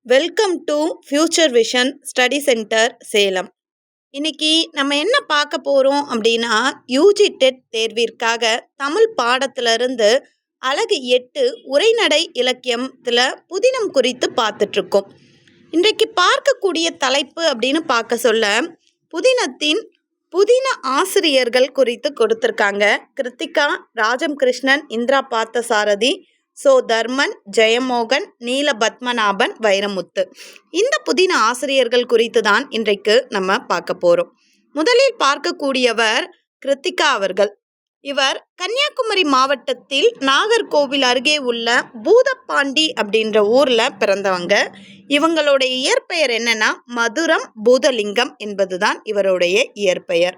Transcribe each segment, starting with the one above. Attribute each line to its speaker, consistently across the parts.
Speaker 1: Welcome to future vision study centre Salem. இன்னைக்கு நம்ம என்ன பார்க்க போகிறோம் அப்படின்னா, யூஜி டெட் தேர்விற்காக தமிழ் பாடத்திலிருந்து அலகு 8 உரைநடை இலக்கியத்தில் புதினம் குறித்து பார்த்துட்ருக்கோம். இன்றைக்கு பார்க்கக்கூடிய தலைப்பு அப்படின்னு பார்க்க சொல்ல, புதின ஆசிரியர்கள் குறித்து கொடுத்துருக்காங்க. கிருத்திகா, ராஜம் கிருஷ்ணன், இந்திரா பார்த்தசாரதி, தர்மன், ஜெயமோகன், நீல பத்மநாபன், வைரமுத்து. இந்த புதின ஆசிரியர்கள் குறித்து தான் இன்றைக்கு நம்ம பார்க்க போகிறோம். முதலில் பார்க்கக்கூடியவர் கிருத்திகா அவர்கள். இவர் கன்னியாகுமரி மாவட்டத்தில் நாகர்கோவில் அருகே உள்ள பூதப்பாண்டி அப்படின்ற ஊரில் பிறந்தவங்க. இவங்களுடைய இயற்பெயர் என்னன்னா மதுரம் பூதலிங்கம் என்பதுதான் இவருடைய இயற்பெயர்.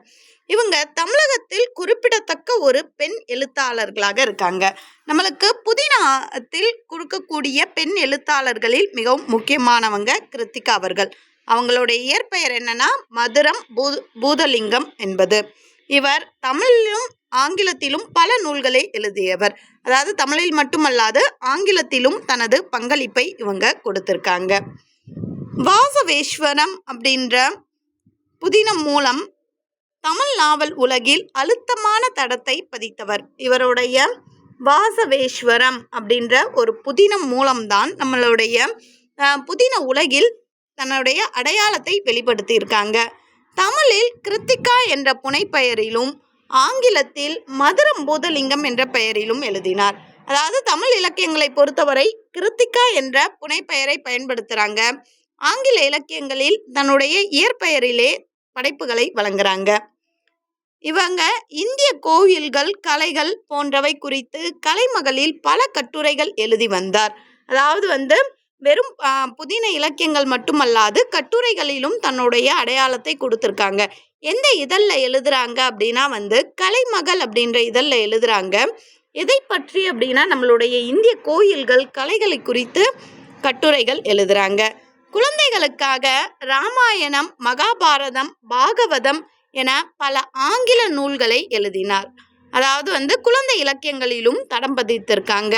Speaker 1: இவங்க தமிழகத்தில் குறிப்பிடத்தக்க ஒரு பெண் எழுத்தாளர்களாக இருக்காங்க. நம்மளுக்கு புதினத்தில் கொடுக்கக்கூடிய பெண் எழுத்தாளர்களில் மிகவும் முக்கியமானவங்க கிருத்திகா அவர்கள். அவங்களுடைய இயற்பெயர் என்னன்னா மதுரம் பூதலிங்கம் என்பது. இவர் தமிழிலும் ஆங்கிலத்திலும் பல நூல்களை எழுதியவர். அதாவது தமிழில் மட்டுமல்லாது ஆங்கிலத்திலும் தனது பங்களிப்பை இவங்க கொடுத்திருக்காங்க. வாசவேஸ்வரம் அப்படின்ற புதினம் மூலம் தமிழ் நாவல் உலகில் அழுத்தமான தடத்தை பதித்தவர். இவருடைய வாசவேஸ்வரம் அப்படின்ற ஒரு புதினம் மூலம்தான் நம்மளுடைய புதின உலகில் தன்னுடைய அடையாளத்தை வெளிப்படுத்தியிருக்காங்க. தமிழில் கிருத்திகா என்ற புனைப்பெயரிலும் ஆங்கிலத்தில் மதுரம் பூதலிங்கம் என்ற பெயரிலும் எழுதினார். அதாவது தமிழ் இலக்கியங்களை பொறுத்தவரை கிருத்திகா என்ற புனைப்பெயரை பயன்படுத்துகிறாங்க. ஆங்கில இலக்கியங்களில் தன்னுடைய இயற்பெயரிலே படைப்புகளை வழங்குறாங்க. இவங்க இந்திய கோயில்கள், கலைகள் போன்றவை குறித்து கலைமகளில் பல கட்டுரைகள் எழுதி வந்தார். அதாவது வெறும் புதின இலக்கியங்கள் மட்டுமல்லாது கட்டுரைகளிலும் தன்னுடைய அடையாளத்தை கொடுத்துருக்காங்க. எந்த இதழில் எழுதுறாங்க அப்படின்னா கலைமகள் அப்படின்ற இதழில் எழுதுறாங்க. எதை பற்றி அப்படின்னா நம்மளுடைய இந்திய கோயில்கள், கலைகளை குறித்து கட்டுரைகள் எழுதுறாங்க. குழந்தைகளுக்காக ராமாயணம், மகாபாரதம், பாகவதம் என பல ஆங்கில நூல்களை எழுதினார். அதாவது குழந்தை இலக்கியங்களிலும் தடம் பதித்திருக்காங்க.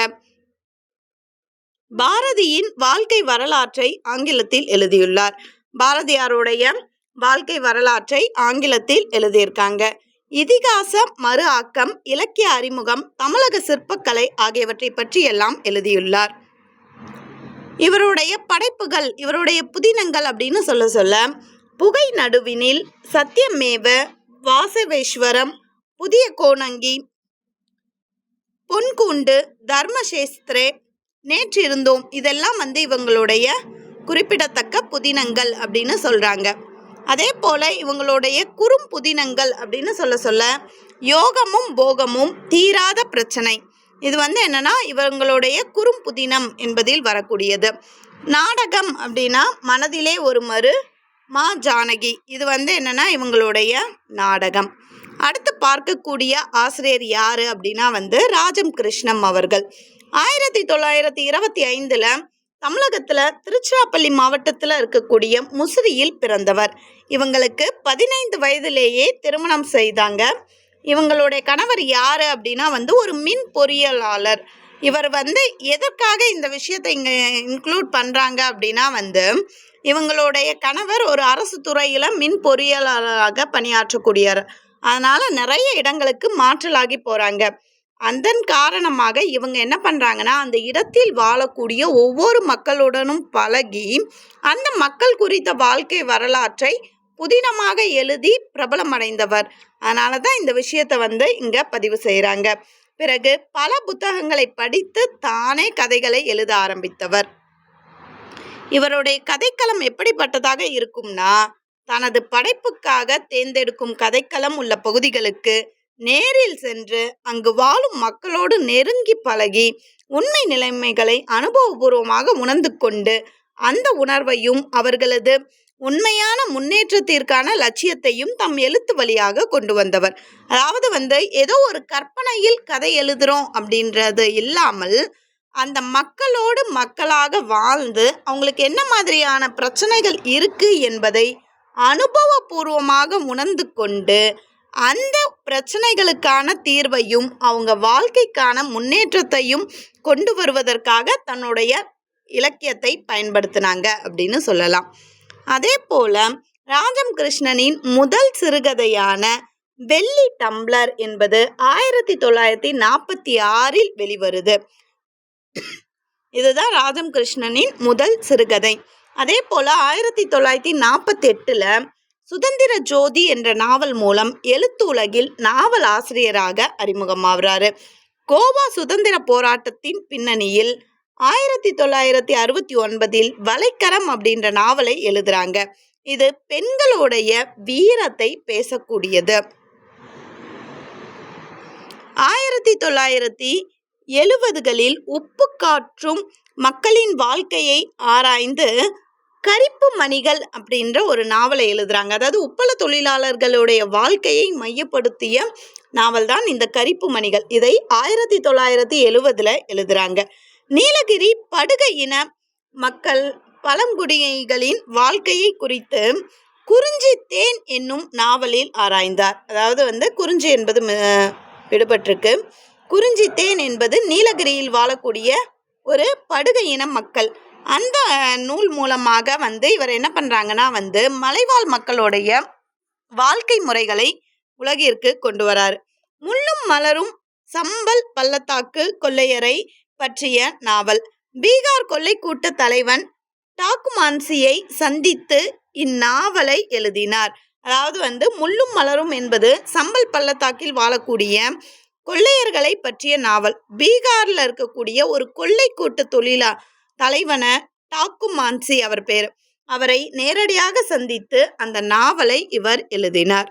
Speaker 1: பாரதியின் வாழ்க்கை வரலாற்றை ஆங்கிலத்தில் எழுதியுள்ளார். பாரதியாருடைய வாழ்க்கை வரலாற்றை ஆங்கிலத்தில் எழுதியிருக்காங்க. இதிகாச மறு ஆக்கம், இலக்கிய அறிமுகம், தமிழக சிற்பக்கலை ஆகியவற்றை பற்றி எல்லாம் எழுதியுள்ளார். இவருடைய படைப்புகள், இவருடைய புதினங்கள் அப்படின்னு சொல்ல புகை நடுவினில், சத்தியமேவ, வாசவேஸ்வரம், புதிய கோணங்கி, பொன்கூண்டு, தர்மசேஸ்திரே, நேற்றிருந்தோம், இதெல்லாம் இவங்களுடைய குறிப்பிடத்தக்க புதினங்கள் அப்படின்னு சொல்கிறாங்க. அதே போல் இவங்களுடைய குறும் புதினங்கள் அப்படின்னு சொல்ல யோகமும் போகமும் தீராத பிரச்சனை, இது என்னன்னா இவங்களுடைய குறும் புதினம் என்பதில் வரக்கூடியது. நாடகம் அப்படின்னா மனதிலே ஒரு மறு, மா ஜானகி, இது என்னன்னா இவங்களுடைய நாடகம். அடுத்து பார்க்கக்கூடிய ஆசிரியர் யாரு அப்படின்னா ராஜம் கிருஷ்ணம் அவர்கள். 1925 தமிழகத்தில் திருச்சிராப்பள்ளி மாவட்டத்தில் இருக்கக்கூடிய முசிறியில் பிறந்தவர். இவங்களுக்கு 15 வயதிலேயே திருமணம் செய்தாங்க. இவங்களுடைய கணவர் யார் அப்படின்னா ஒரு மின் பொறியியலாளர். இவர் எதற்காக இந்த விஷயத்தை இங்கே இன்க்ளூட் பண்ணுறாங்க அப்படின்னா இவங்களுடைய கணவர் ஒரு அரசு துறையில் மின் பொறியியலாளராக பணியாற்றக்கூடியவர். அதனால் நிறைய இடங்களுக்கு மாற்றலாகி போகிறாங்க. அதன் காரணமாக இவங்க என்ன பண்ணுறாங்கன்னா அந்த இடத்தில் வாழக்கூடிய ஒவ்வொரு மக்களுடனும் பழகி அந்த மக்கள் குறித்த வாழ்க்கை வரலாற்றை புதினமாக எழுதி பிரபலமடைந்தவர். அதனால தான் இந்த விஷயத்தை இங்கே பதிவு செய்கிறாங்க. பிறகு பல புத்தகங்களை படித்து தானே கதைகளை எழுத ஆரம்பித்தவர். இவருடைய கதைக்களம் எப்படிப்பட்டதாக இருக்கும்னா, தனது படைப்புக்காக தேர்ந்தெடுக்கும் கதைக்களம் உள்ள பகுதிகளுக்கு நேரில் சென்று அங்கு வாழும் மக்களோடு நெருங்கி பழகி உண்மை நிலைமைகளை அனுபவபூர்வமாக உணர்ந்து கொண்டு அந்த உணர்வையும் அவர்களது உண்மையான முன்னேற்றத்திற்கான லட்சியத்தையும் தம் எழுத்து வழியாக கொண்டு வந்தவர். அதாவது ஏதோ ஒரு கற்பனையில் கதை எழுதுறோம் அப்படின்றது இல்லாமல் அந்த மக்களோடு மக்களாக வாழ்ந்து அவங்களுக்கு என்ன மாதிரியான பிரச்சனைகள் இருக்கு என்பதை அனுபவபூர்வமாக உணர்ந்து கொண்டு அந்த பிரச்சனைகளுக்கான தீர்வையும் அவங்க வாழ்க்கைக்கான முன்னேற்றத்தையும் கொண்டு வருவதற்காக தன்னுடைய இலக்கியத்தை பயன்படுத்தினாங்க அப்படின்னு சொல்லலாம். அதே போல ராஜம் கிருஷ்ணனின் முதல் சிறுகதையான வெள்ளி டம்ளர் என்பது 1946 வெளிவருது. இதுதான் ராஜம் கிருஷ்ணனின் முதல் சிறுகதை. அதே போல 1948 சுதந்திர ஜோதி என்ற நாவல் மூலம் எழுத்து உலகில் நாவல் ஆசிரியராக அறிமுகமாகிறாரு. கோவா சுதந்திர போராட்டத்தின் பின்னணியில் 1969 வலைக்கரம் அப்படின்ற நாவலை எழுதுறாங்க. இது பெண்களுடைய வீரத்தை பேசக்கூடியது. 1970களில் உப்பு காற்றும் மக்களின் வாழ்க்கையை ஆராய்ந்து கரிப்பு மணிகள் அப்படின்ற ஒரு நாவலை எழுதுறாங்க. அதாவது உப்பள தொழிலாளர்களுடைய வாழ்க்கையை மையப்படுத்திய நாவல் தான் இந்த கரிப்பு மணிகள். இதை 1970 எழுதுறாங்க. நீலகிரி படுகை இன மக்கள் பழங்குடிகளின் வாழ்க்கையை குறித்து குறிஞ்சி தேன் என்னும் நாவலில் ஆராய்ந்தார். அதாவது குறிஞ்சி என்பது விடுபட்டிருக்கு. குறிஞ்சி தேன் என்பது நீலகிரியில் வாழக்கூடிய ஒரு படுகை இன மக்கள். அந்த நூல் மூலமாக இவர் என்ன பண்ணுறாங்கன்னா மலைவாழ் மக்களுடைய வாழ்க்கை முறைகளை உலகிற்கு கொண்டு வராரு. முள்ளும் மலரும் சம்பல் பள்ளத்தாக்கு கொள்ளையரை பற்றிய நாவல். பீகார் கொள்ளை கூட்ட தலைவன் டாக்குமான்சியை சந்தித்து இந்நாவலை எழுதினார். அதாவது முள்ளும் மலரும் என்பது சம்பல் பள்ளத்தாக்கில் வாழக்கூடிய கொள்ளையர்களை பற்றிய நாவல். பீகாரில் இருக்கக்கூடிய ஒரு கொள்ளை கூட்ட தலைவன டாக்குமான்சி அவர் பேர். அவரை நேரடியாக சந்தித்து அந்த நாவலை இவர் எழுதினார்.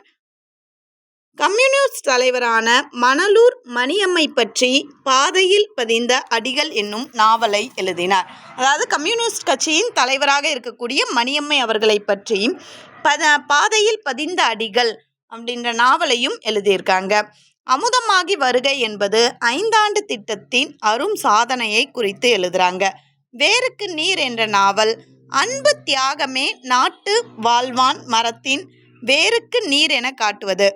Speaker 1: கம்யூனிஸ்ட் தலைவரான மணலூர் மணியம்மை பற்றி பாதையில் பதிந்த அடிகள் என்னும் நாவலை எழுதினார். அதாவது கம்யூனிஸ்ட் கட்சியின் தலைவராக இருக்கக்கூடிய மணியம்மை அவர்களை பற்றி பாதையில் பதிந்த அடிகள் அப்படின்ற நாவலையும் எழுதியிருக்காங்க. அமுதமாகி வருகை என்பது 5 ஆண்டு திட்டத்தின் அரும் சாதனையை குறித்து எழுதுறாங்க. வேருக்கு நீர் என்ற நாவல் அன்பு தியாகமே நாட்டு வாழ்வான் மரத்தின் வேருக்கு நீர் என காட்டுவது.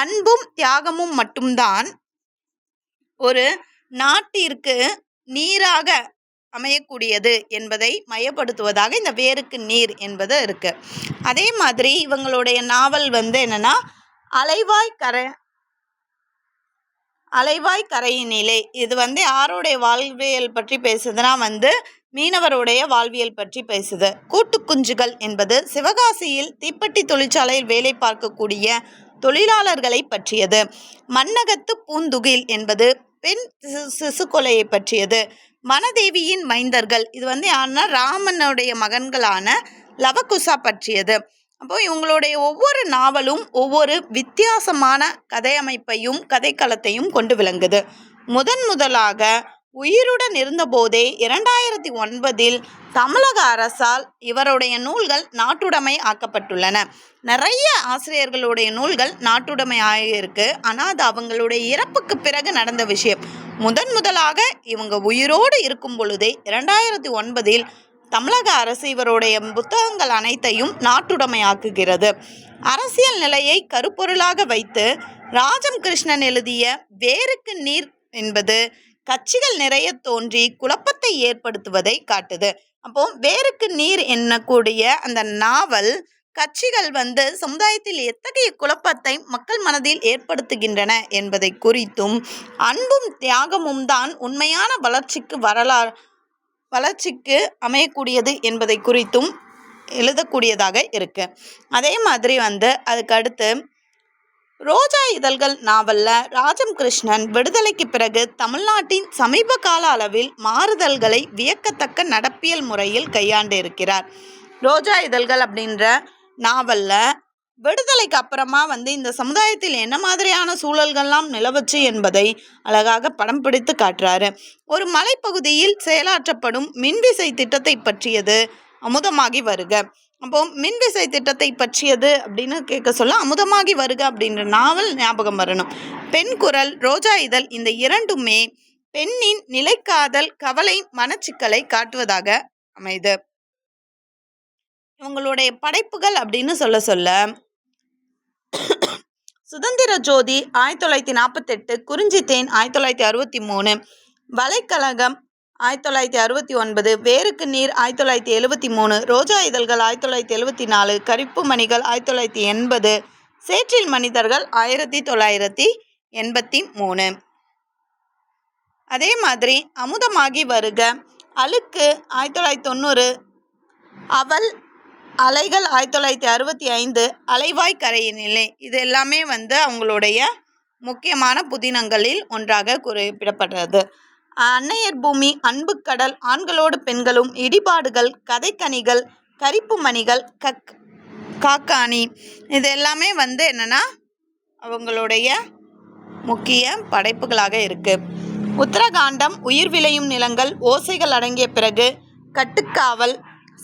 Speaker 1: அன்பும் தியாகமும் மட்டும்தான் ஒரு நாட்டிற்கு நீராக அமையக்கூடியது என்பதை மையப்படுத்துவதாக இந்த வேருக்கு நீர் என்பது இருக்கு. அதே மாதிரி இவங்களுடைய நாவல் என்னன்னா அலைவாய் கரையினிலே. இது யாருடைய வாழ்வியல் பற்றி பேசுதுன்னா மீனவருடைய வாழ்வியல் பற்றி பேசுது. கூட்டுக்குஞ்சுகள் என்பது சிவகாசியில் தீப்பெட்டி தொழிற்சாலையில் வேலை பார்க்கக்கூடிய தொழிலாளர்களை பற்றியது. மன்னகத்து பூந்துகில் என்பது பெண் சிசு கொலையை பற்றியது. மனதேவியின் மைந்தர்கள் இது யாருன்னா ராமனுடைய மகன்களான லவகுசா பற்றியது. அப்போ இவங்களுடைய ஒவ்வொரு நாவலும் ஒவ்வொரு வித்தியாசமான கதை அமைப்பையும் கதைக்களத்தையும் கொண்டு விளங்குது. முதலாக உயிருடன் இருந்தபோதே 2009 தமிழக அரசால் இவருடைய நூல்கள் நாட்டுடைமை ஆக்கப்பட்டுள்ளன. நிறைய ஆசிரியர்களுடைய நூல்கள் நாட்டுடைமை ஆகியிருக்கு. ஆனால் அது அவங்களுடைய இறப்புக்கு பிறகு நடந்த விஷயம். முதலாக இவங்க உயிரோடு இருக்கும் பொழுதே 2009 தமிழக அரசு இவருடைய புத்தகங்கள் அனைத்தையும் நாட்டுடைமையாக்குகிறது. அரசியல் நிலையை கருப்பொருளாக வைத்து ராஜம் கிருஷ்ணன் எழுதிய வேருக்கு நீர் என்பது கட்சிகள் நிறைய தோன்றி குழப்பத்தை ஏற்படுத்துவதை காட்டுது. அப்போ வேருக்கு நீர் என்னக்கூடிய அந்த நாவல் கட்சிகள் சமுதாயத்தில் எத்தகைய குழப்பத்தை மக்கள் மனதில் ஏற்படுத்துகின்றன என்பதை குறித்தும் அன்பும் தியாகமும் தான் உண்மையான வளர்ச்சிக்கு அமையக்கூடியது என்பதை குறித்தும் எழுதக்கூடியதாக இருக்கு. அதே மாதிரி அதுக்கு அடுத்து ரோஜா இதழ்கள் நாவல்ல ராஜம் கிருஷ்ணன் விடுதலைக்கு பிறகு தமிழ்நாட்டின் சமீப கால அளவில் மாறுதல்களை வியக்கத்தக்க நடப்பியல் முறையில் கையாண்டு இருக்கிறார். ரோஜா இதழ்கள் அப்படின்ற நாவல்ல விடுதலைக்கு அப்புறமா இந்த சமுதாயத்தில் என்ன மாதிரியான சூழல்கள்லாம் நிலவச்சு என்பதை அழகாக படம் பிடித்து காட்டுறாரு. ஒரு மலைப்பகுதியில் செயலாற்றப்படும் மின்விசை திட்டத்தை பற்றியது அமுதமாகி வருக. அப்போ மின்விசை திட்டத்தை பற்றியது அப்படின்னு கேட்க சொல்ல அமுதமாகி வருக அப்படின்ற நாவல் ஞாபகம் வரணும். பெண் குரல், ரோஜா இதழ் இந்த இரண்டுமே பெண்ணின் நிலைக்காதல், கவலை, மனச்சிக்கலை காட்டுவதாக அமைது. இவங்களுடைய படைப்புகள் அப்படின்னு சொல்ல சுதந்திர ஜோதி 1948, குறிஞ்சி தேன் 1963, வலைக்கழகம் 1969, வேருக்கு நீர் 1973, ரோஜா இதழ்கள் 1974, கரிப்பு மணிகள் 1980, சேற்றில் மனிதர்கள் 1983. அதே மாதிரி அமுதமாகி வருக, அழுக்கு 1990, அவள் அலைகள் 1965, அலைவாய் கரையினிலே. இது எல்லாமே அவங்களுடைய முக்கியமான புதினங்களில் ஒன்றாக குறிப்பிடப்படுறது. அன்னையர் பூமி, அன்புக்கடல், ஆண்களோடு பெண்களும், இடிபாடுகள், கதைக்கனிகள், கரிப்பு மணிகள், காக்காணி, இது எல்லாமே என்னன்னா அவங்களுடைய முக்கிய படைப்புகளாக இருக்கு. உத்தரகாண்டம், உயிர் விளையும் நிலங்கள், ஓசைகள் அடங்கிய பிறகு, கட்டுக்காவல்,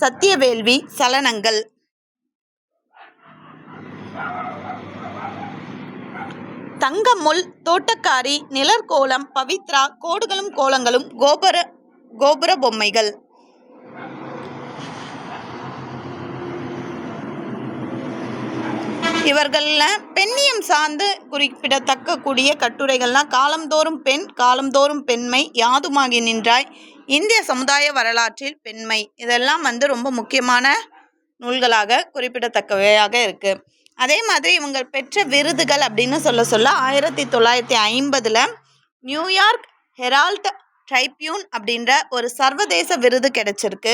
Speaker 1: சத்தியவேள்வி, சலனங்கள். தங்கமுல், தோட்டக்காரி, நிழற்கோலம், பவித்ரா, கோடுகளும் கோலங்களும், கோபுர பொம்மைகள். இவர்களில் பெண்ணியம் சார்ந்து குறிப்பிடத்தக்க கூடிய கட்டுரைகள்லாம் காலந்தோறும் பெண், காலந்தோறும் பெண்மை, யாதுமாகி நின்றாய், இந்திய சமுதாய வரலாற்றில் பெண்மை, இதெல்லாம் ரொம்ப முக்கியமான நூல்களாக குறிப்பிடத்தக்கவையாக இருக்குது. அதே மாதிரி இவங்க பெற்ற விருதுகள் அப்படின்னு சொல்ல 1950 நியூயார்க் ஹெரால்ட் ட்ரைபியூன் அப்படின்ற ஒரு சர்வதேச விருது கிடைச்சிருக்கு.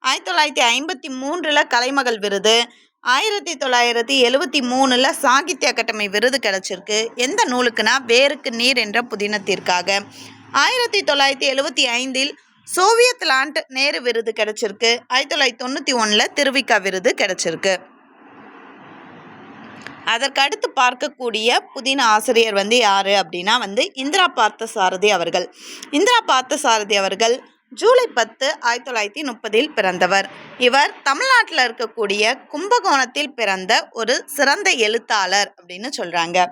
Speaker 1: 1953 கலைமகள் விருது, 1973 சாகித்ய அகாடமி விருது கிடைச்சிருக்கு. எந்த நூலுக்குன்னா வேருக்கு நீர் என்ற புதினத்திற்காக. 1975 சோவியத் லாண்ட் நேரு விருது கிடைச்சிருக்கு. 1991 திருவிக்கா விருது கிடைச்சிருக்கு. அதற்கு அடுத்து பார்க்கக்கூடிய புதின ஆசிரியர் யாரு அப்படின்னா இந்திரா பார்த்தசாரதி அவர்கள். இந்திரா பார்த்தசாரதி அவர்கள் ஜூலை 10, 1930 பிறந்தவர். இவர் தமிழ்நாட்டில் இருக்கக்கூடிய கும்பகோணத்தில் பிறந்த ஒரு சிறந்த எழுத்தாளர் அப்படின்னு சொல்றாங்க.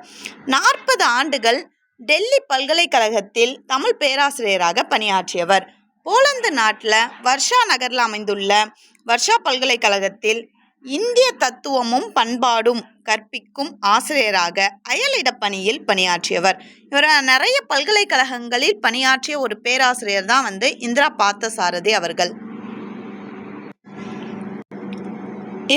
Speaker 1: 40 ஆண்டுகள் டெல்லி பல்கலைக்கழகத்தில் தமிழ் பேராசிரியராக பணியாற்றியவர். போலந்து நாட்டில் வர்ஷா நகரில் அமைந்துள்ள வர்ஷா பல்கலைக்கழகத்தில் இந்திய தத்துவமும் பண்பாடும் கற்பிக்கும் ஆசிரியராக அயலிட பணியில் பணியாற்றியவர். இவர் நிறைய பல்கலைக்கழகங்களில் பணியாற்றிய ஒரு பேராசிரியர் தான் இந்திரா பார்த்தசாரதி அவர்கள்.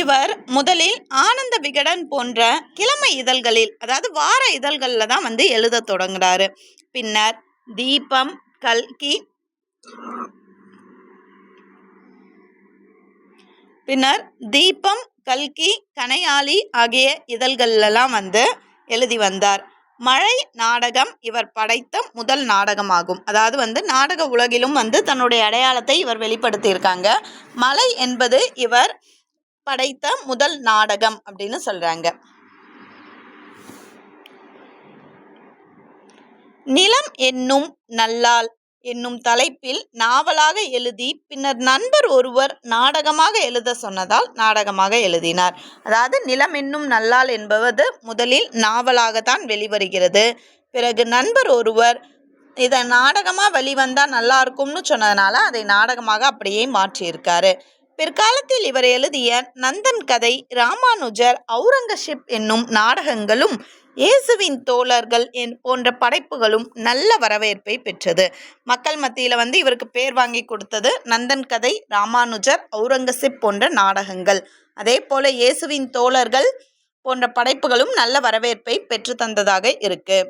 Speaker 1: இவர் முதலில் ஆனந்த விகடன் போன்ற கிழமை இதழ்களில், அதாவது வார இதழ்களில் தான் எழுத தொடங்குறாரு. பின்னர் தீபம், கல்கி, கனையாளி ஆகிய இதழ்களெல்லாம் எழுதி வந்தார். மழை நாடகம் இவர் படைத்த முதல் நாடகமாகும். அதாவது நாடக உலகிலும் தன்னுடைய அடையாளத்தை இவர் வெளிப்படுத்தியிருக்காங்க. மழை என்பது இவர் படைத்த முதல் நாடகம் அப்படின்னு சொல்றாங்க. நிலம் என்னும் நல்லாள் என்னும் தலைப்பில் நாவலாக எழுதி பின்னர் நண்பர் ஒருவர் நாடகமாக எழுத சொன்னதால் நாடகமாக எழுதினார். அதாவது நிலம் என்னும் நல்லாள் என்பது முதலில் நாவலாகத்தான் வெளிவருகிறது. பிறகு நண்பர் ஒருவர் இதை நாடகமாக வெளிவந்தால் நல்லா இருக்கும்னு சொன்னதுனால அதை நாடகமாக அப்படியே மாற்றியிருக்காரு. பிற்காலத்தில் இவர் எழுதிய நந்தன் கதை, ராமானுஜர், அவுரங்கசீப் என்னும் நாடகங்களும் இயேசுவின் தோழர்கள் போன்ற படைப்புகளும் நல்ல வரவேற்பை பெற்றது. மக்கள் மத்தியில் இவருக்கு பேர் வாங்கி கொடுத்தது நந்தன் கதை, ராமானுஜர், அவுரங்கசீப் போன்ற நாடகங்கள். அதே போல இயேசுவின் தோழர்கள் போன்ற படைப்புகளும் நல்ல வரவேற்பை பெற்று தந்ததாக இருக்கு.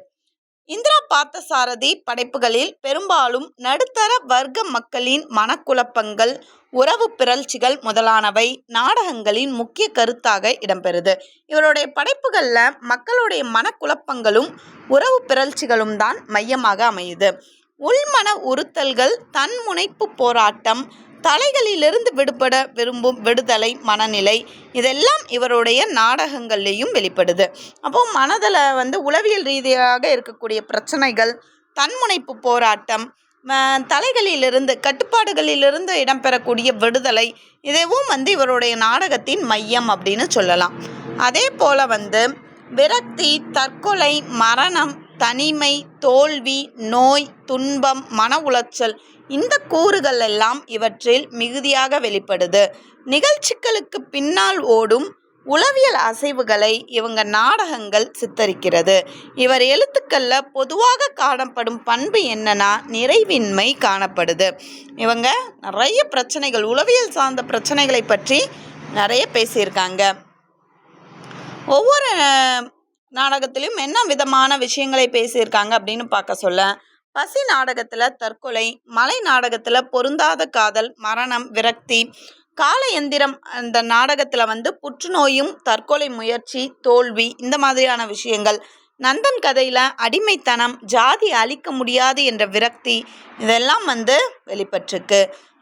Speaker 1: இந்திரா பார்த்தசாரதி படைப்புகளில் பெரும்பாலும் நடுத்தர வர்க்க மக்களின் மனக்குழப்பங்கள், உறவு பிறழ்ச்சிகள் முதலானவை நாடகங்களின் முக்கிய கருத்தாக இடம்பெறுது. இவருடைய படைப்புகளில் மக்களுடைய மனக்குழப்பங்களும் உறவு பிறழ்ச்சிகளும் தான் மையமாக அமையுது. உள்மன உறுத்தல்கள், தன்முனைப்பு போராட்டம், தலைகளிலிருந்து விடுபட விரும்பும் விடுதலை மனநிலை, இதெல்லாம் இவருடைய நாடகங்கள்லேயும் வெளிப்படுது. அப்போது மனதில் உளவியல் ரீதியாக இருக்கக்கூடிய பிரச்சனைகள், தன்முனைப்பு போராட்டம், தலைகளிலிருந்து கட்டுப்பாடுகளிலிருந்து இடம்பெறக்கூடிய விடுதலை, இதுவும் இவருடைய நாடகத்தின் மையம் அப்படின்னு சொல்லலாம். அதே போல் விரக்தி, தற்கொலை, மரணம், தனிமை, தோல்வி, நோய், துன்பம், மன உளைச்சல், இந்த கூறுகள் எல்லாம் இவற்றில் மிகுதியாக வெளிப்படுது. நிகழ்ச்சிகளுக்கு பின்னால் ஓடும் உளவியல் அசைவுகளை இவங்க நாடகங்கள் சித்தரிக்கிறது. இவர் எழுத்துக்களில் பொதுவாக காணப்படும் பண்பு என்னன்னா நிறைவின்மை காணப்படுது. இவங்க நிறைய பிரச்சனைகள், உளவியல் சார்ந்த பிரச்சனைகளை பற்றி நிறைய பேசியிருக்காங்க. ஒவ்வொரு நாடகத்திலையும் என்ன விதமான விஷயங்களை பேசியிருக்காங்க அப்படின்னு பார்க்க சொல்ல, பசி நாடகத்தில் தற்கொலை, மலை நாடகத்தில் பொருந்தாத காதல், மரணம், விரக்தி, கால எந்திரம் அந்த நாடகத்தில் புற்றுநோயும் தற்கொலை முயற்சி, தோல்வி, இந்த மாதிரியான விஷயங்கள். நந்தன் கதையில் அடிமைத்தனம், ஜாதி அழிக்க முடியாது என்ற விரக்தி, இதெல்லாம் வெளிப்பட்டிருக்கு.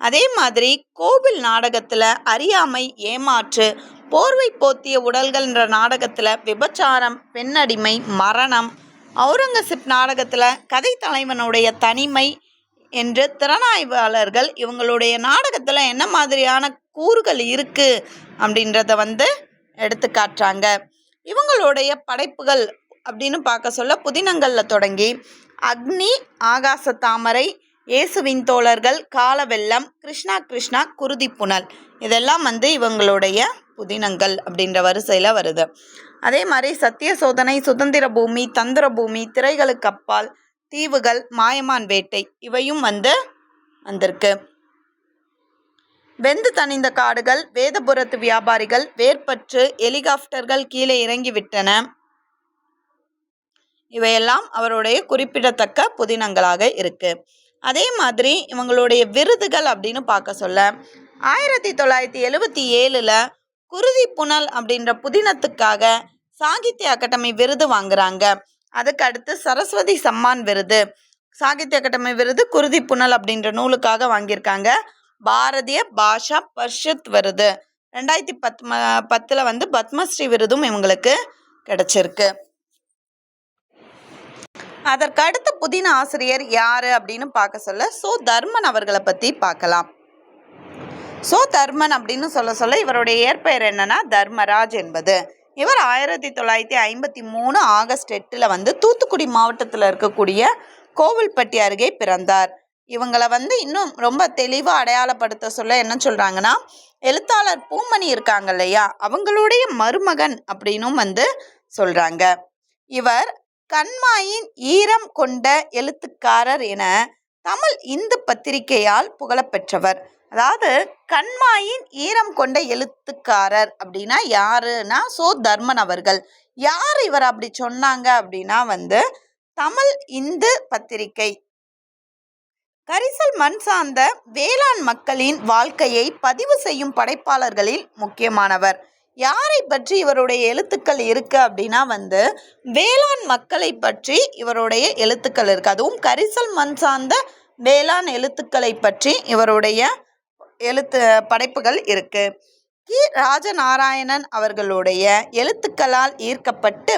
Speaker 1: அதே மாதிரி கோவில் நாடகத்தில் அறியாமை, ஏமாற்று, போர்வை போத்திய உடல்கள்ன்ற நாடகத்தில் விபச்சாரம், பெண்ணடிமை, மரணம், அவுரங்கசீப் நாடகத்தில் கதை தலைவனுடைய தனிமை என்று திறனாய்வாளர்கள் இவங்களுடைய நாடகத்தில் என்ன மாதிரியான கூறுகள் இருக்குது அப்படின்றத எடுத்து காட்டுறாங்க. இவங்களுடைய படைப்புகள் அப்படின்னு பார்க்க சொல்ல புதினங்களில் தொடங்கி அக்னி, ஆகாச தாமரை, இயேசுவின் தோழர்கள், காலவெள்ளம், கிருஷ்ணா கிருஷ்ணா, குருதி புனல், இதெல்லாம் இவங்களுடைய புதினங்கள் அப்படின்ற வரிசையில் வருது. அதே மாதிரி சத்திய சோதனை, சுதந்திர பூமி, தந்திர பூமி, திரைகளுக்கு அப்பால், தீவுகள், மாயமான் வேட்டை, இவையும் வந்திருக்கு. வெந்து தணிந்த காடுகள், வேதபுரத்து வியாபாரிகள், வேர்பற்று, ஹெலிகாப்டர்கள் கீழே இறங்கிவிட்டன, இவையெல்லாம் அவருடைய குறிப்பிடத்தக்க புதினங்களாக இருக்கு. அதே மாதிரி இவங்களுடைய விருதுகள் அப்படின்னு பார்க்க சொல்ல 1977 குருதி புனல் அப்படின்ற புதினத்துக்காக சாகித்ய அகாடமி விருது வாங்குறாங்க. அதுக்கு அடுத்து சரஸ்வதி சம்மான் விருது, சாகித்ய அகாடமி விருது குருதி புனல் அப்படின்ற நூலுக்காக வாங்கியிருக்காங்க. பாரதிய பாஷா பரிஷத் விருது 2010 பத்மஸ்ரீ விருதும் இவங்களுக்கு கிடைச்சிருக்கு. அதற்கு அடுத்த புதின ஆசிரியர் யாரு அப்படின்னு பார்க்க சொல்ல சோ தர்மன் அவர்களை பற்றி பார்க்கலாம். சோ தர்மன் அப்படின்னு சொல்ல இவருடைய இயற்பெயர் என்னன்னா தர்மராஜ் என்பது. இவர் 1953 ஆகஸ்ட் 8 தூத்துக்குடி மாவட்டத்தில் இருக்கக்கூடிய கோவில்பட்டி அருகே பிறந்தார். இவங்களை இன்னும் ரொம்ப தெளிவாக அடையாளப்படுத்த சொல்ல என்ன சொல்கிறாங்கன்னா, எழுத்தாளர் பூமணி இருக்காங்க இல்லையா, அவங்களுடைய மருமகன் அப்படின்னும் சொல்கிறாங்க. இவர் கண்மாயின் ஈரம் கொண்ட எழுத்துக்காரர் என தமிழ் இந்து பத்திரிகையால் புகழப்பெற்றவர். அதாவது கண்மாயின் ஈரம் கொண்ட எழுத்துக்காரர் அப்படின்னா யாருன்னா சோ தர்மன் அவர்கள். யார் இவர் அப்படி சொன்னாங்க அப்படின்னா தமிழ் இந்து பத்திரிகை கரிசல் மண் சார்ந்த வேளாண் மக்களின் வாழ்க்கையை பதிவு செய்யும் படைப்பாளர்களில் முக்கியமானவர். யாரை பற்றி இவருடைய எழுத்துக்கள் இருக்கு அப்படின்னா வேளாண் மக்களை பற்றி இவருடைய எழுத்துக்கள் இருக்கு. அதுவும் கரிசல் மண் சார்ந்த வேளாண் எழுத்துக்களை பற்றி இவருடைய படைப்புகள் இருக்கு. கி ராஜநாராயணன் அவர்களுடைய எழுத்துக்களால் ஈர்க்கப்பட்டு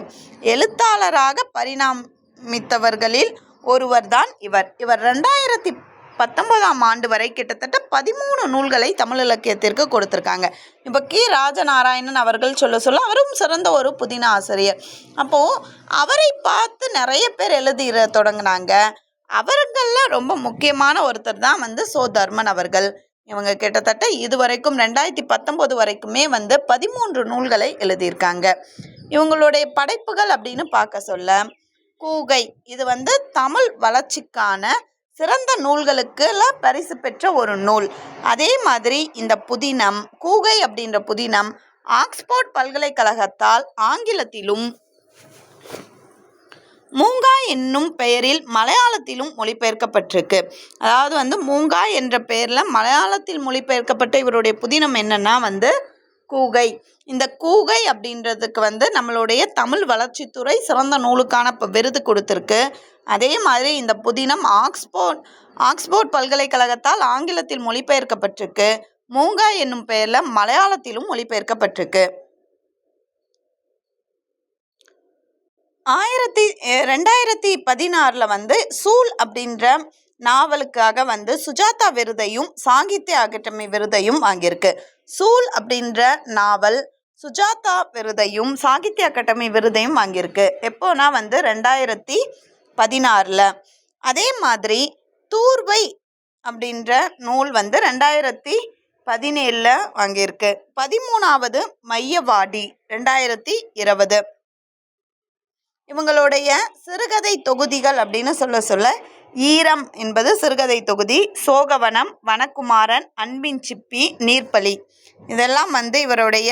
Speaker 1: எழுத்தாளராக பரிணாமித்தவர்களில் ஒருவர் தான் இவர். 2019 வரை கிட்டத்தட்ட 13 நூல்களை தமிழ் இலக்கியத்திற்கு கொடுத்திருக்காங்க. இப்போ கி ராஜநாராயணன் அவர்கள் சொல்ல அவரும் சிறந்த ஒரு புதின ஆசிரியர். அப்போது அவரை பார்த்து நிறைய பேர் எழுதிட தொடங்கினாங்க. அவர்களில் ரொம்ப முக்கியமான ஒருத்தர் தான் சோ தர்மன் அவர்கள். இவங்க கிட்டத்தட்ட இதுவரைக்கும் 2019 வரைக்குமே 13 நூல்களை எழுதியிருக்காங்க. இவங்களுடைய படைப்புகள் அப்படின்னு பார்க்க சொல்ல கூகை, இது தமிழ் வளர்ச்சிக்கான சிறந்த நூல்களுக்கு பரிசு பெற்ற ஒரு நூல். அதே மாதிரி இந்த புதினம் கூகை அப்படின்ற புதினம் ஆக்ஸ்போர்ட் பல்கலைக்கழகத்தால் ஆங்கிலத்திலும் மூங்கா என்னும் பெயரில் மலையாளத்திலும் மொழிபெயர்க்கப்பட்டிருக்கு. அதாவது மூங்கா என்ற பெயரில் மலையாளத்தில் மொழிபெயர்க்கப்பட்ட இவருடைய புதினம் என்னன்னா கூகை. இந்த கூகை அப்படின்றதுக்கு நம்மளுடைய தமிழ் வளர்ச்சித்துறை சிறந்த நூலுக்கான விருது கொடுத்துருக்கு. அதே மாதிரி இந்த புதினம் ஆக்ஸ்போர்ட் பல்கலைக்கழகத்தால் ஆங்கிலத்தில் மொழிபெயர்க்கப்பட்டிருக்கு. மூங்கா என்னும் பெயரில் மலையாளத்திலும் மொழிபெயர்க்கப்பட்டிருக்கு. 2016 சூல் அப்படின்ற நாவலுக்காக சுஜாதா விருதையும் சாகித்ய அகாடமி விருதையும் வாங்கியிருக்கு. சூல் அப்படின்ற நாவல் சுஜாதா விருதையும் சாகித்ய அகாடமி விருதையும் வாங்கியிருக்கு. எப்போனா 2016. அதே மாதிரி தூர்வை அப்படின்ற நூல் 2017 17 வாங்கியிருக்கு. 13வது மையவாடி 2020. இவங்களுடைய சிறுகதை தொகுதிகள் அப்படின்னு சொல்ல ஈரம் என்பது சிறுகதை தொகுதி, சோகவனம், வனக்குமாரன், அன்பின் சிப்பி, நீர்ப்பலி, இதெல்லாம் இவருடைய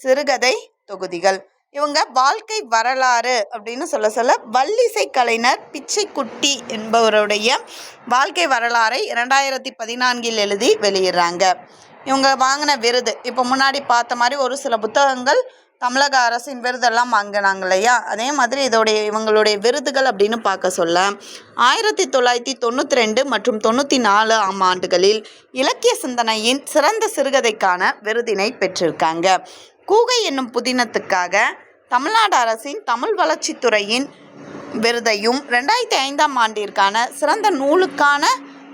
Speaker 1: சிறுகதை தொகுதிகள். இவங்க வாழ்க்கை வரலாறு அப்படின்னு சொல்ல வள்ளிசை கலைஞர் பிச்சைக்குட்டி என்பவருடைய வாழ்க்கை வரலாறை 2014 எழுதி வெளியிடுறாங்க. இவங்க வாங்கின விருது, இப்போ முன்னாடி பார்த்த மாதிரி ஒரு சில புத்தகங்கள் தமிழக அரசின் விருதெல்லாம் வாங்கினாங்க இல்லையா, அதே மாதிரி இவங்களுடைய விருதுகள் அப்படின்னு பார்க்க சொல்ல 1992 மற்றும் 94 ஆண்டுகளில் இலக்கிய சிந்தனையின் சிறந்த சிறுகதைக்கான விருதினை பெற்றிருக்காங்க. கூகை என்னும் புதினத்துக்காக தமிழ்நாடு அரசின் தமிழ் வளர்ச்சித்துறையின் விருதையும் 2005 ஆண்டிற்கான சிறந்த நூலுக்கான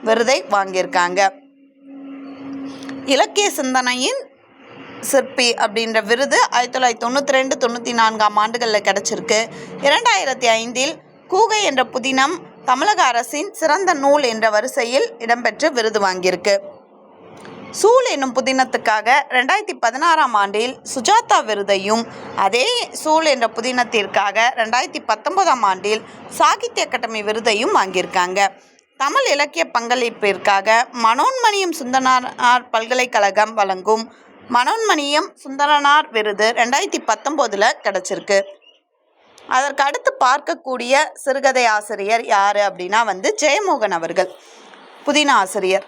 Speaker 1: விருதை வாங்கியிருக்காங்க. இலக்கிய சிந்தனையின் சிற்பி அப்படின்ற விருது 1992, 94 ஆண்டுகளில் கிடச்சிருக்கு. 2005 கூகை என்ற புதினம் தமிழக அரசின் சிறந்த நூல் என்ற வரிசையில் இடம்பெற்று விருது வாங்கியிருக்கு. சூல் என்னும் புதினத்துக்காக 2016 ஆண்டில் சுஜாதா விருதையும், அதே சூல் என்ற புதினத்திற்காக 2019 ஆண்டில் சாகித்ய அகாடமி விருதையும் வாங்கியிருக்காங்க. தமிழ் இலக்கிய பங்களிப்பிற்காக மனோன்மணியம் சுந்தரனார் பல்கலைக்கழகம் வழங்கும் மனோன்மணியம் சுந்தரனார் விருது 2019 கிடச்சிருக்கு. அதற்கு அடுத்து பார்க்கக்கூடிய சிறுகதை ஆசிரியர் யார் அப்படின்னா ஜெயமோகன் அவர்கள், புதின ஆசிரியர்.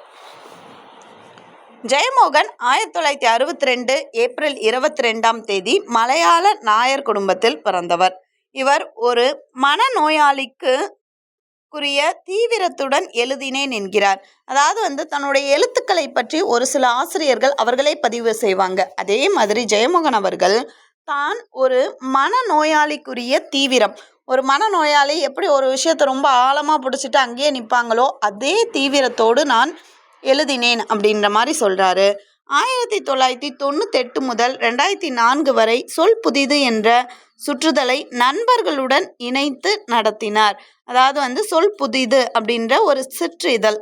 Speaker 1: ஜெயமோகன் 1962 ஏப்ரல் 22 மலையாள நாயர் குடும்பத்தில் பிறந்தவர். இவர் ஒரு மனநோயாளிக்கு தீவிரத்துடன் எழுதினேன் என்கிறார். அதாவது தன்னுடைய எழுத்துக்களை பற்றி ஒரு சில ஆசிரியர்கள் அவர்களே பதிவு செய்வாங்க. அதே மாதிரி ஜெயமோகன் அவர்கள் தான் ஒரு மனநோயாளிக்குரிய தீவிரம், ஒரு மனநோயாளி எப்படி ஒரு விஷயத்தை ரொம்ப ஆழமாக பிடிச்சிட்டு அங்கேயே நிற்பாங்களோ அதே தீவிரத்தோடு நான் எழுதினேன் அப்படின்ற மாதிரி சொல்கிறாரு. 1998 முதல் 2004 வரை சொல் புதிது என்ற சுற்றுதலை நண்பர்களுடன் இணைத்து நடத்தினார். அதாவது சொல் புதிது அப்படின்ற ஒரு சிற்றிதழ்.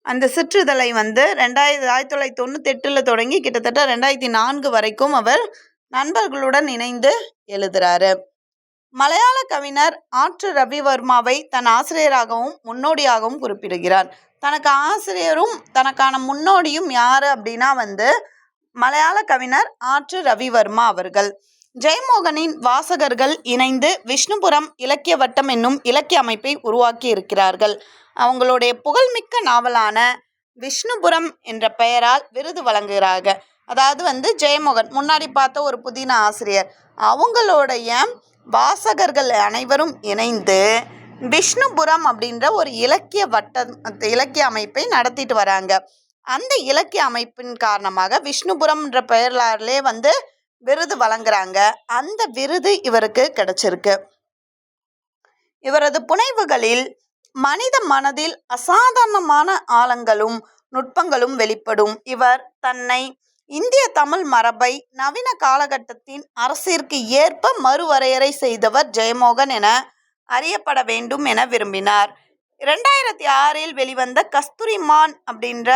Speaker 1: அந்த சிற்றிதழை 1998 தொடங்கி கிட்டத்தட்ட 2004 வரைக்கும் அவர் நண்பர்களுடன் இணைந்து எழுதுகிறாரு. மலையாள கவிஞர் ஆற்று ரவிவர்மாவை தன் ஆசிரியராகவும் முன்னோடியாகவும் குறிப்பிடுகிறார். தனக்கு ஆசிரியரும் தனக்கான முன்னோடியும் யார் அப்படின்னா மலையாள கவிஞர் ஆற்று ரவிவர்மா அவர்கள். ஜெயமோகனின் வாசகர்கள் இணைந்து விஷ்ணுபுரம் இலக்கிய வட்டம் என்னும் இலக்கிய அமைப்பை உருவாக்கி இருக்கிறார்கள். அவங்களுடைய புகழ்மிக்க நாவலான விஷ்ணுபுரம் என்ற பெயரால் விருது வழங்குகிறாங்க. அதாவது ஜெயமோகன் முன்னாடி பார்த்த ஒரு புதின ஆசிரியர், அவங்களுடைய வாசகர்கள் அனைவரும் இணைந்து விஷ்ணுபுரம் அப்படின்ற ஒரு இலக்கிய அமைப்பை நடத்திட்டு வராங்க. அந்த இலக்கிய அமைப்பின் காரணமாக விஷ்ணுபுரம்ன்ற பெயராலே விருது வழங்குறாங்க. அந்த விருது இவருக்கு கிடைச்சிருக்கு. இவரது புனைவுகளில் மனித மனதில் அசாதாரணமான ஆழங்களும் நுட்பங்களும் வெளிப்படும். இவர் தன்னை இந்திய தமிழ் மரபை நவீன காலகட்டத்தின் அரசிற்கு ஏற்ப மறுவரையறை செய்தவர் ஜெயமோகன் என அறியப்பட வேண்டும் என விரும்பினார். 2006 வெளிவந்த கஸ்தூரிமான் அப்படின்ற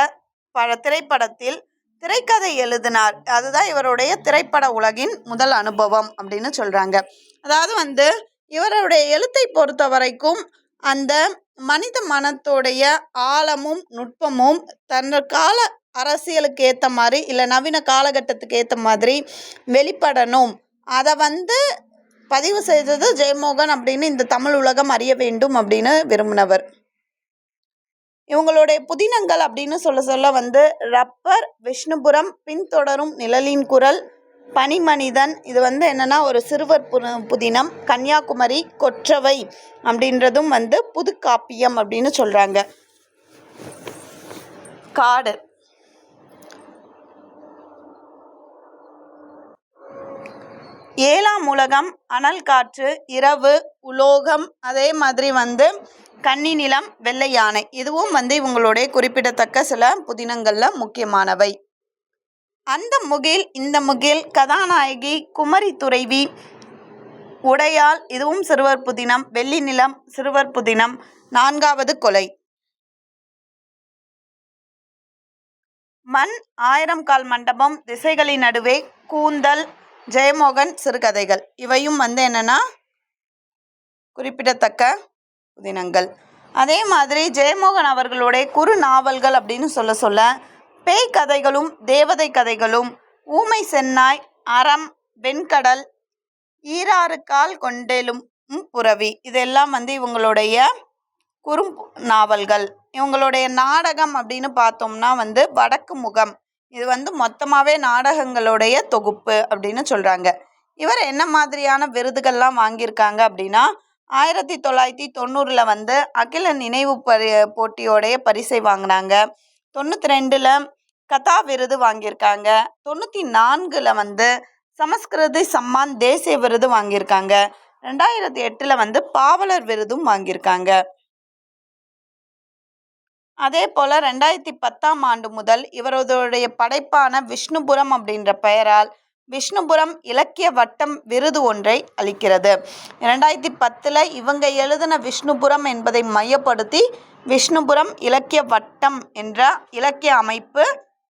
Speaker 1: திரைப்படத்தில் திரைக்கதை எழுதினார். அதுதான் இவருடைய திரைப்பட உலகின் முதல் அனுபவம் அப்படின்னு சொல்கிறாங்க. அதாவது இவருடைய எழுத்தை பொறுத்த வரைக்கும் அந்த மனித மனத்தோடைய ஆழமும் நுட்பமும் தன்கால அரசியலுக்கு ஏற்ற மாதிரி இல்லை நவீன காலகட்டத்துக்கு ஏற்ற மாதிரி வெளிப்படணும். அதை பதிவு செய்தது ஜெயமோகன் அப்படின்னு இந்த தமிழ் உலகம் அறிய வேண்டும் அப்படின்னு விரும்பினவர். இவங்களுடைய புதினங்கள் அப்படின்னு சொல்ல ரப்பர், விஷ்ணுபுரம், பின்தொடரும் நிழலின் குரல், பனிமனிதன், இது என்னன்னா ஒரு சிறுவர் புதினம், கன்னியாகுமரி, கொற்றவை அப்படின்றதும் புது காப்பியம் அப்படின்னு சொல்கிறாங்க. காடு, ஏழாம் உலகம், அனல் காற்று, இரவு, உலோகம், அதே மாதிரி கன்னி நிலம், வெள்ளை யானை, இதுவும் இவங்களுடைய குறிப்பிடத்தக்க சில புதினங்களில் முக்கியமானவை. அந்த முகில், இந்த முகில், கதாநாயகி, குமரி துறைவி, உடையாள், இதுவும் சிறுவர் புதினம், வெள்ளி நிலம் சிறுவர் புதினம், 4வது கொலை. மண், 1000 கால் மண்டபம், திசைகளின் நடுவே, கூந்தல், ஜெயமோகன் சிறுகதைகள் இவையும் என்னன்னா குறிப்பிடத்தக்க புதினங்கள். அதே மாதிரி ஜெயமோகன் அவர்களுடைய குறு நாவல்கள் அப்படின்னு சொல்ல பேய் கதைகளும் தேவதை கதைகளும், ஊமை சென்னாய், அறம், வெண்கடல், ஈராறு கால் கொண்டெழும் புரவி இதெல்லாம் இவங்களுடைய குறும் நாவல்கள். இவங்களுடைய நாடகம் அப்படின்னு பார்த்தோம்னா வடக்கு முகம். இது மொத்தமாகவே நாடகங்களுடைய தொகுப்பு அப்படின்னு சொல்கிறாங்க. இவர் என்ன மாதிரியான விருதுகள்லாம் வாங்கியிருக்காங்க அப்படின்னா 1990 அகில நினைவு போட்டியோடைய பரிசை வாங்கினாங்க. 92 கதா விருது வாங்கியிருக்காங்க. 94 சமஸ்கிருதி சம்மான் தேசிய விருது வாங்கியிருக்காங்க. 2008 பாவலர் விருதும் வாங்கியிருக்காங்க. அதே போல் 2010 முதல் இவருடைய படைப்பான விஷ்ணுபுரம் அப்படின்ற பெயரால் விஷ்ணுபுரம் இலக்கிய வட்டம் விருது ஒன்றை அளிக்கிறது. 2010 இவங்க எழுதின விஷ்ணுபுரம் என்பதை மையப்படுத்தி விஷ்ணுபுரம் இலக்கிய வட்டம் என்ற இலக்கிய அமைப்பு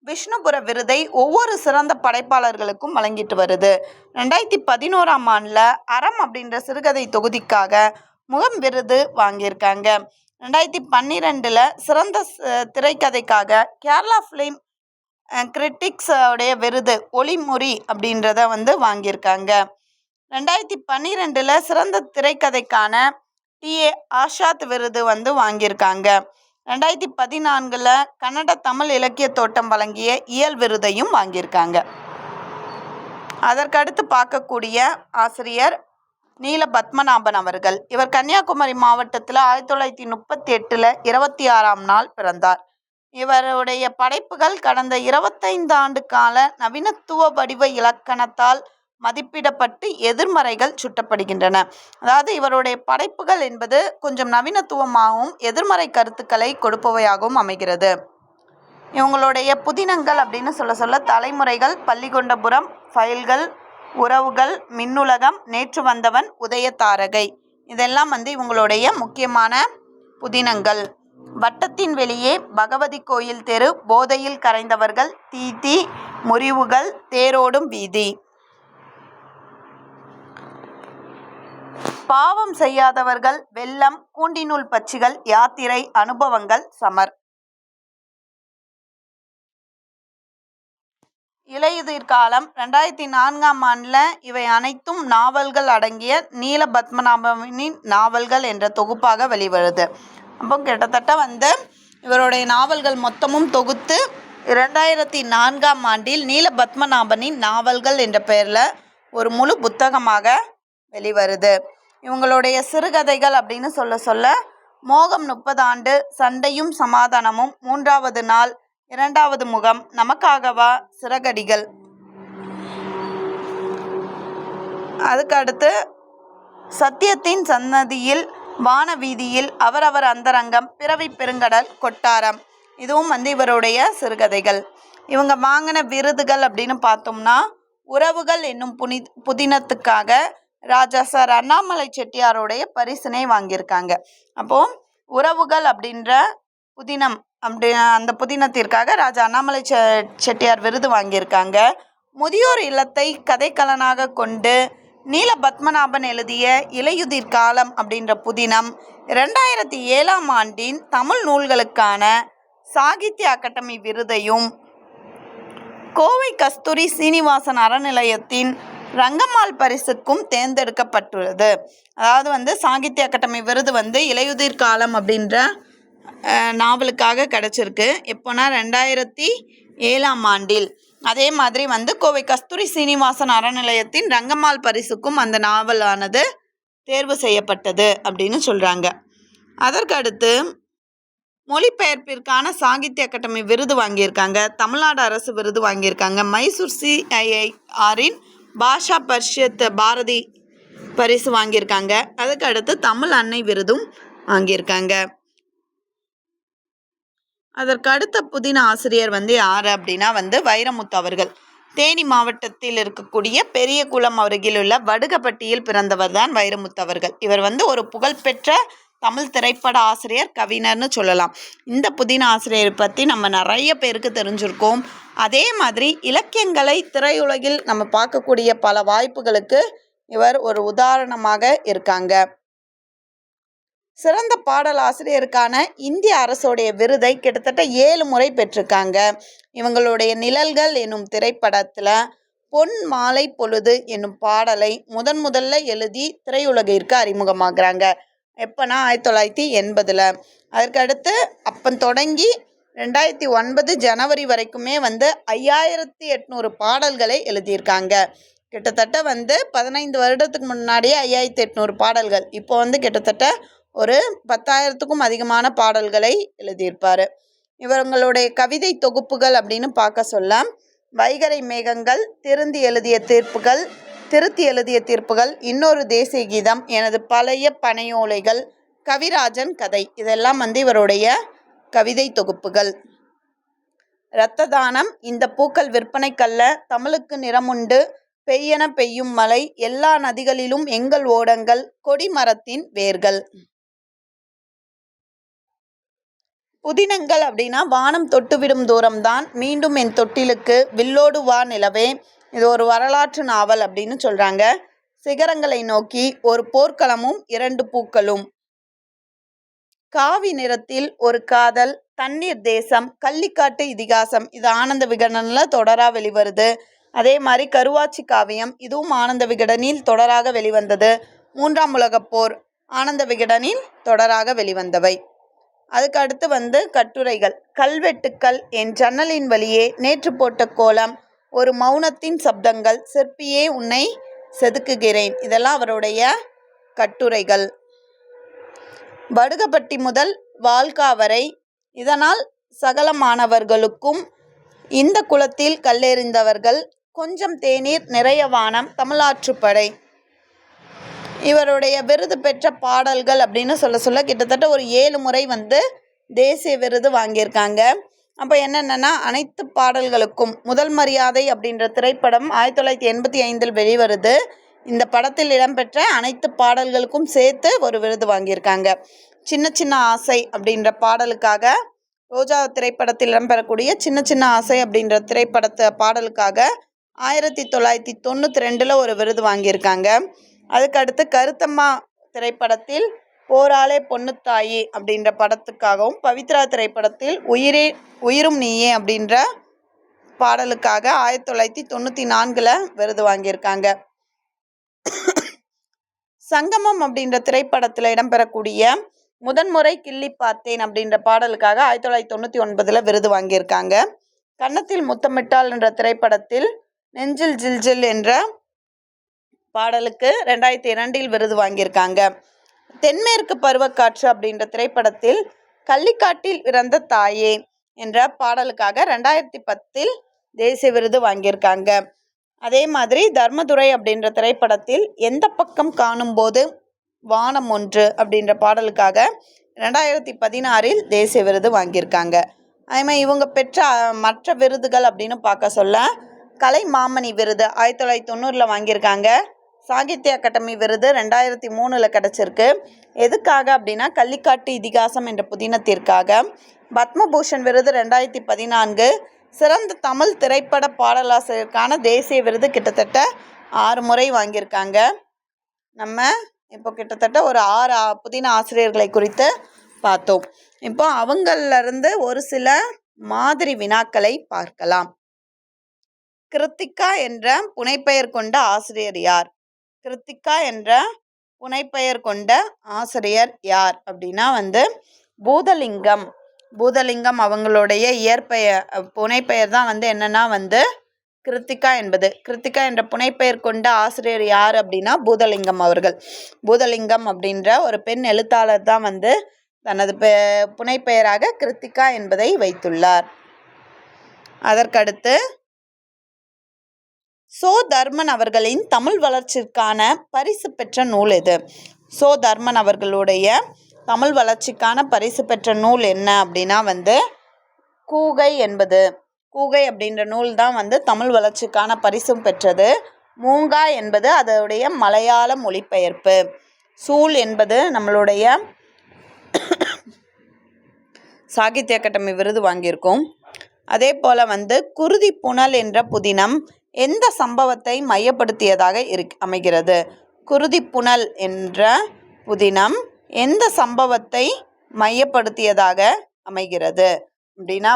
Speaker 1: விஷ்ணுபுர விருதை ஒவ்வொரு சிறந்த படைப்பாளர்களுக்கும் வழங்கிட்டு வருது. 2011 அறம் அப்படின்ற சிறுகதை தொகுதிக்காக முகம் விருது வாங்கியிருக்காங்க. 2012 சிறந்த திரைக்கதைக்காக கேரளா ஃபிலிம் கிரிட்டிக்ஸோடைய விருது ஒளிமுறி அப்படின்றத வாங்கியிருக்காங்க. 2012 சிறந்த திரைக்கதைக்கான டி.ஏ. ஆஷாத் விருது வாங்கியிருக்காங்க. 2014 கன்னட தமிழ் இலக்கிய தோட்டம் வழங்கிய இயல் விருதையும் வாங்கியிருக்காங்க. அதற்கடுத்து பார்க்கக்கூடிய ஆசிரியர் நீல பத்மநாபன் அவர்கள். இவர் கன்னியாகுமரி மாவட்டத்தில் 1938 26ஆம் நாள் பிறந்தார். இவருடைய படைப்புகள் கடந்த 25 ஆண்டு கால நவீனத்துவ வடிவ இலக்கணத்தால் மதிப்பிடப்பட்டு எதிர்மறைகள் சுட்டப்படுகின்றன. அதாவது இவருடைய படைப்புகள் என்பது கொஞ்சம் நவீனத்துவமாகவும் எதிர்மறை கருத்துக்களை கொடுப்பவையாகவும் அமைகிறது. இவங்களுடைய புதினங்கள் அப்படின்னு சொல்ல தலைமுறைகள், பள்ளிகொண்டபுரம், ஃபைல்கள், உறவுகள், மின்னுலகம், நேற்று வந்தவன், உதய தாரகை இதெல்லாம் இவங்களுடைய முக்கியமான புதினங்கள். வட்டத்தின் வெளியே, பகவதி கோயில் தெரு, போதையில் கரைந்தவர்கள், தீ, முறிவுகள், தேரோடும் வீதி, பாவம் செய்யாதவர்கள், வெள்ளம், கூண்டினுள் பட்சிகள், யாத்திரை, அனுபவங்கள், சமர். இலையுதிர் காலம் 2004 இவை அனைத்தும் நாவல்கள் அடங்கிய நீல பத்மநாபனின் நாவல்கள் என்ற தொகுப்பாக வெளிவருது. அப்போ கிட்டத்தட்ட இவருடைய நாவல்கள் மொத்தமும் தொகுத்து 2004 நீல பத்மநாபனின் நாவல்கள் என்ற பெயரில் ஒரு முழு புத்தகமாக வெளிவருது. இவங்களுடைய சிறுகதைகள் அப்படின்னு சொல்ல மோகம் 30 ஆண்டு, சண்டையும் சமாதானமும், 3வது நாள், 2வது முகம், நமக்காகவா, சிறகடிகள். அதுக்கடுத்து சத்தியத்தின் சன்னதியில், வானவீதியில், அவரவர் அந்தரங்கம், பிறவி பெருங்கடல், கொட்டாரம் இதுவும் இவருடைய சிறுகதைகள். இவங்க வாங்கின விருதுகள் அப்படின்னு பார்த்தோம்னா உறவுகள் என்னும் புதினத்துக்காக ராஜா சார் அண்ணாமலை செட்டியாருடைய பரிசினை வாங்கியிருக்காங்க. அப்போது உறவுகள் அப்படின்ற புதினம் அந்த புதினத்திற்காக ராஜா அண்ணாமலை செட்டியார் விருது வாங்கியிருக்காங்க. முதியோர் இல்லத்தை கதைக்கலனாக கொண்டு நீல பத்மநாபன் எழுதிய இலையுதிர் காலம் அப்படின்ற புதினம் 2007 தமிழ் நூல்களுக்கான சாகித்ய அகாடமி விருதையும், கோவை கஸ்தூரி சீனிவாசன் அறநிலையத்தின் ரங்கம்மாள் பரிசுக்கும் தேர்ந்தெடுக்கப்பட்டுள்ளது. அதாவது சாகித்ய அகாடமி விருது இலையுதிர் காலம் அப்படின்ற நாவலுக்காக கிடச்சிருக்கு. எப்போனா 2007 அதே மாதிரி கோவை கஸ்தூரி சீனிவாசன் அறநிலையத்தின் ரங்கம்மாள் பரிசுக்கும் அந்த நாவலானது தேர்வு செய்யப்பட்டது அப்படின்னு சொல்கிறாங்க. அதற்கடுத்து மொழிபெயர்ப்பிற்கான சாகித்ய அகாடமி விருது வாங்கியிருக்காங்க. தமிழ்நாடு அரசு விருது வாங்கியிருக்காங்க. மைசூர் CIIRன் பாஷா பரிஷத் பாரதி பரிசு வாங்கியிருக்காங்க. அதுக்கடுத்து தமிழ் அன்னை விருதும் வாங்கியிருக்காங்க. அதற்கு அடுத்த புதின ஆசிரியர் யார் அப்படின்னா வைரமுத்து அவர்கள். தேனி மாவட்டத்தில் இருக்கக்கூடிய பெரியகுளம் அருகில் உள்ள வடுகப்பட்டியில் பிறந்தவர் தான் வைரமுத்து அவர்கள். இவர் ஒரு புகழ்பெற்ற தமிழ் திரைப்பட ஆசிரியர், கவிஞர்னு சொல்லலாம். இந்த புதின ஆசிரியரை பற்றி நம்ம நிறைய பேருக்கு தெரிஞ்சிருக்கோம். அதே மாதிரி இலக்கியங்களை திரையுலகில் நம்ம பார்க்கக்கூடிய பல வாய்ப்புகளுக்கு இவர் ஒரு உதாரணமாக இருக்காங்க. சிறந்த பாடல் ஆசிரியருக்கான இந்திய அரசுடைய விருதை கிட்டத்தட்ட 7 முறை பெற்றிருக்காங்க. இவங்களுடைய நிழல்கள் என்னும் திரைப்படத்தில் பொன் மாலை பொழுது என்னும் பாடலை முதல்ல எழுதி திரையுலகிற்கு அறிமுகமாகறாங்க. எப்போனா 1980. அதற்கடுத்து அப்போ தொடங்கி 2009 ஜனவரி வரைக்குமே 5800 பாடல்களை எழுதியிருக்காங்க. கிட்டத்தட்ட 15 வருடத்துக்கு முன்னாடியே 5800 பாடல்கள். இப்போ கிட்டத்தட்ட ஒரு 10,000த்துக்கும் அதிகமான பாடல்களை எழுதியிருப்பார். இவங்களுடைய கவிதை தொகுப்புகள் அப்படின்னு பார்க்க சொல்ல வைகறை மேகங்கள், திருத்தி எழுதிய தீர்ப்புகள், இன்னொரு தேசிய கீதம், எனது பழைய பனையோலைகள், கவிராஜன் கதை, இதெல்லாம் இவருடைய கவிதை தொகுப்புகள். இரத்த தானம், இந்த பூக்கள் விற்பனைக்கல்ல, தமிழுக்கு நிறமுண்டு, பெய்யென பெய்யும் மழை, எல்லா நதிகளிலும் எங்கள் ஓடங்கள், கொடிமரத்தின் வேர்கள். புதினங்கள் அப்படின்னா வானம் தொட்டுவிடும் தூரம்தான், மீண்டும் என் தொட்டிலுக்கு, வில்லோடு வா நிலவே, இது ஒரு வரலாற்று நாவல் அப்படின்னு சொல்கிறாங்க. சிகரங்களை நோக்கி, ஒரு போர்க்களமும் 2 பூக்களும், காவி நிறத்தில் ஒரு காதல், தண்ணீர் தேசம், கள்ளிக்காட்டு இதிகாசம், இது ஆனந்த விகடனில் தொடராக வெளிவருது. அதே மாதிரி கருவாச்சி காவியம், இதுவும் ஆனந்த விகடனில் தொடராக வெளிவந்தது. 3ஆம் உலகப்போர் ஆனந்த விகடனில் தொடராக வெளிவந்தவை. அதுக்கு அடுத்து கட்டுரைகள், கல்வெட்டுக்கள், என் ஜன்னலின் வழியே, நேற்று போட்ட கோலம், ஒரு மௌனத்தின் சப்தங்கள், சிற்பியே உன்னை செதுக்குகிறேன், இதெல்லாம் அவருடைய கட்டுரைகள். வடுகப்பட்டி முதல் வால்கா வரை, இதனால் சகலமானவர்களுக்கும், இந்த குளத்தில் கல்லெறிந்தவர்கள், கொஞ்சம் தேநீர் நிறைய வானம், தமிழாற்றுப்படை. இவருடைய விருது பெற்ற பாடல்கள் அப்படின்னு சொல்ல கிட்டத்தட்ட ஒரு 7 முறை தேசிய விருது வாங்கியிருக்காங்க. அப்போ என்னென்னா அனைத்து பாடல்களுக்கும் முதல் மரியாதை அப்படின்ற திரைப்படம் 1985 வெளிவருது. இந்த படத்தில் இடம்பெற்ற அனைத்து பாடல்களுக்கும் சேர்த்து ஒரு விருது வாங்கியிருக்காங்க. சின்ன சின்ன ஆசை அப்படின்ற பாடலுக்காக, ரோஜா திரைப்படத்தில் இடம்பெறக்கூடிய சின்ன சின்ன ஆசை அப்படின்ற பாடலுக்காக 1992 ஒரு விருது வாங்கியிருக்காங்க. அதுக்கடுத்து கருத்தம்மா திரைப்படத்தில் போராளே பொண்ணுத்தாயி அப்படின்ற படத்துக்காகவும், பவித்ரா திரைப்படத்தில் உயிரும் நீயே அப்படின்ற பாடலுக்காக 1994 விருது வாங்கியிருக்காங்க. சங்கமம் அப்படின்ற திரைப்படத்தில் இடம்பெறக்கூடிய முதன்முறை கிள்ளி பார்த்தேன் அப்படின்ற பாடலுக்காக 1999 விருது வாங்கியிருக்காங்க. கன்னத்தில் முத்தமிட்டால் என்ற திரைப்படத்தில் நெஞ்சில் ஜில்ஜில் என்ற பாடலுக்கு 2002 விருது வாங்கியிருக்காங்க. தென்மேற்கு பருவக்காற்று அப்படின்ற திரைப்படத்தில் கள்ளிக்காட்டில் இறந்த தாயே என்ற பாடலுக்காக 2010 தேசிய விருது வாங்கியிருக்காங்க. அதே மாதிரி தர்மதுரை அப்படின்ற திரைப்படத்தில் எந்த பக்கம் காணும்போது வானம் ஒன்று அப்படின்ற பாடலுக்காக 2016 தேசிய விருது வாங்கியிருக்காங்க. அதேமாதிரி இவங்க பெற்ற மற்ற விருதுகள் அப்படின்னு பார்க்க சொல்ல கலை மாமணி விருது 1990 வாங்கியிருக்காங்க. சாகித்ய அகாடமி விருது 2003 கிடச்சிருக்கு. எதுக்காக அப்படின்னா கள்ளிக்காட்டு இதிகாசம் என்ற புதினத்திற்காக. பத்மபூஷன் விருது 2014. சிறந்த தமிழ் திரைப்பட பாடலாசிரியருக்கான தேசிய விருது கிட்டத்தட்ட 6 முறை வாங்கியிருக்காங்க. நம்ம இப்போ கிட்டத்தட்ட ஒரு 6 புதின ஆசிரியர்களை குறித்து பார்த்தோம். இப்போ அவங்களிருந்து ஒரு சில மாதிரி வினாக்களை பார்க்கலாம். கிருத்திகா என்ற புனைப்பெயர் கொண்ட ஆசிரியர் யார்? கிருத்திகா என்ற புனைப்பெயர் கொண்ட ஆசிரியர் யார் அப்படின்னா பூதலிங்கம். பூதலிங்கம் அவங்களுடைய புனைப்பெயர் தான் என்னன்னா கிருத்திகா என்பது. கிருத்திகா என்ற புனைப்பெயர் கொண்ட ஆசிரியர் யார் அப்படின்னா பூதலிங்கம் அவர்கள். பூதலிங்கம் அப்படின்ற ஒரு பெண் எழுத்தாளர் தான் தனது புனைப்பெயராக கிருத்திகா என்பதை வைத்துள்ளார். அதற்கடுத்து சோ தர்மன் அவர்களின் தமிழ் வளர்ச்சிக்கான பரிசு பெற்ற நூல் எது? சோ தர்மன் அவர்களுடைய தமிழ் வளர்ச்சிக்கான பரிசு பெற்ற நூல் என்ன அப்படின்னா கூகை என்பது. கூகை அப்படின்ற நூல் தான் தமிழ் வளர்ச்சிக்கான பரிசும் பெற்றது. மூங்கா என்பது அதனுடைய மலையாள மொழிபெயர்ப்பு. சூல் என்பது நம்மளுடைய சாகித்ய அகாடமி விருது வாங்கியிருக்கோம். அதே போல் குருதி புனல் என்ற புதினம் எந்த சம்பவத்தை மையப்படுத்தியதாக அமைகிறது? குருதி புனல் என்ற புதினம் எந்த சம்பவத்தை மையப்படுத்தியதாக அமைகிறது அப்படின்னா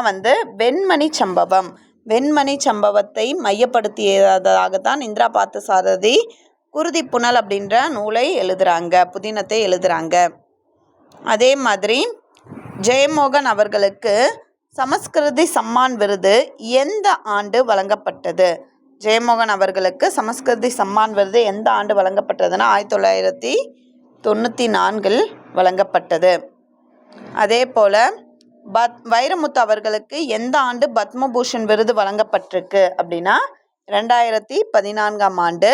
Speaker 1: வெண்மணி சம்பவம். வெண்மணி சம்பவத்தை மையப்படுத்தியதாக தான் இந்திரா பார்த்தசாரதி குருதி புனல் அப்படின்ற நூலை எழுதுகிறாங்க, புதினத்தை எழுதுகிறாங்க. அதே மாதிரி ஜெயமோகன் அவர்களுக்கு சமஸ்கிருதி சம்மான் விருது எந்த ஆண்டு வழங்கப்பட்டது? ஜெயமோகன் அவர்களுக்கு சமஸ்கிருதி சம்மான் விருது எந்த ஆண்டு வழங்கப்பட்டதுன்னா 1994 வழங்கப்பட்டது. அதே போல் வைரமுத்து அவர்களுக்கு எந்த ஆண்டு பத்மபூஷன் விருது வழங்கப்பட்டிருக்கு அப்படின்னா 2014 ஆண்டு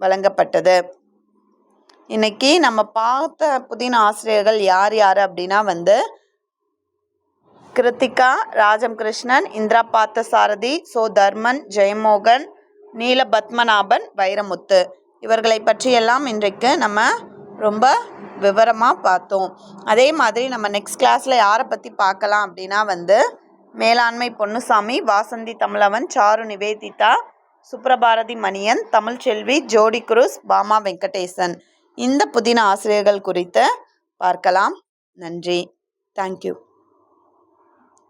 Speaker 1: வழங்கப்பட்டது. இன்னைக்கு நம்ம பார்த்த புதின ஆசிரியர்கள் யார் யார் அப்படின்னா கிருத்திகா, ராஜம் கிருஷ்ணன், இந்திரா பார்த்தசாரதி, சோ தர்மன், ஜெயமோகன், நீல பத்மநாபன், வைரமுத்து. இவர்களை பற்றியெல்லாம் இன்றைக்கு நம்ம ரொம்ப விவரமாக பார்த்தோம். அதே மாதிரி நம்ம நெக்ஸ்ட் கிளாஸில் யாரை பற்றி பார்க்கலாம் அப்படின்னா மேலாண்மை பொன்னுசாமி, வாசந்தி தமிழவன், சாரு நிவேதிதா, சுப்ரபாரதி மணியன், தமிழ்ச்செல்வி, ஜோடி குரூஸ், பாமா வெங்கடேசன். இந்த புதின ஆசிரியர்கள் குறித்து பார்க்கலாம். நன்றி. தேங்க்யூ.